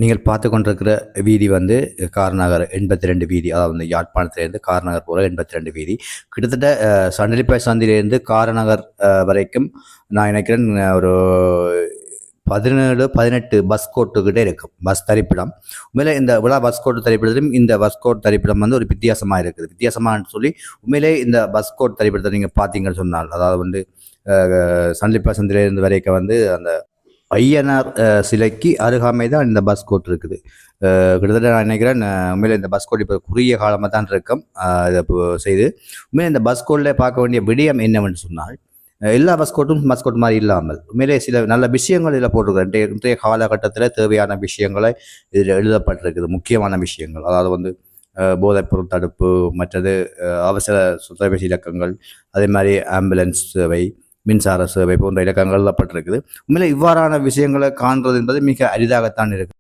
நீங்கள் பார்த்து கொண்டிருக்கிற வீதி வந்து கார்நகர் 82 வீதி. அதாவது வந்து யாழ்ப்பாணத்திலேருந்து கார்நகர் போகிற 82 வீதி. கிட்டத்தட்ட சண்டிலிப்பாய் சந்தியிலேருந்து காரநகர் வரைக்கும் நான் நினைக்கிறேன் ஒரு 17, 18 பஸ் கோட்டுக்கிட்டே இருக்கும், பஸ் தரிப்பிடம். உண்மையிலே இந்த விழா பஸ் கோட்டு தரிப்பிடத்திலும் இந்த பஸ் கோட் தரிப்பிடம் வந்து ஒரு வித்தியாசமாக இருக்குது. வித்தியாசமானு சொல்லி உண்மையிலே இந்த பஸ் கோட் தரிப்பிடத்தை நீங்கள் பார்த்தீங்கன்னு சொன்னால், அதாவது வந்து சண்டிலிப்பாய் சந்தியிலேருந்து வரைக்கும் வந்து அந்த ஐயனார் சிலைக்கு அருகாமை தான் இந்த பஸ் கோட் இருக்குது. கிட்டத்தட்ட நான் நினைக்கிறேன் உண்மையிலே இந்த பஸ் கோட் இப்போ குறுகிய காலமாக தான் இருக்கும் இதை செய்து. உண்மையிலே இந்த பஸ் கோட்டில் பார்க்க வேண்டிய விடயம் என்னவென்று சொன்னால், எல்லா பஸ் கோட்டும் பஸ் கோட் மாதிரி இல்லாமல் உண்மையிலே சில நல்ல விஷயங்கள் இதில் போட்டிருக்கிறேன். இன்றைய காலகட்டத்தில் தேவையான விஷயங்களை இதில் எழுதப்பட்டிருக்குது, முக்கியமான விஷயங்கள். அதாவது வந்து போதைப்பொருள் தடுப்பு, மற்றது அவசர தொலைபேசி இலக்கங்கள், அதே மாதிரி ஆம்புலன்ஸ் சேவை, மின்சார சேவை போன்ற இலக்கங்கள் எழுதப்பட்டிருக்குது. உண்மையிலே இவ்வாறான விஷயங்களை காண்றது என்பது மிக அரிதாகத்தான் இருக்குது.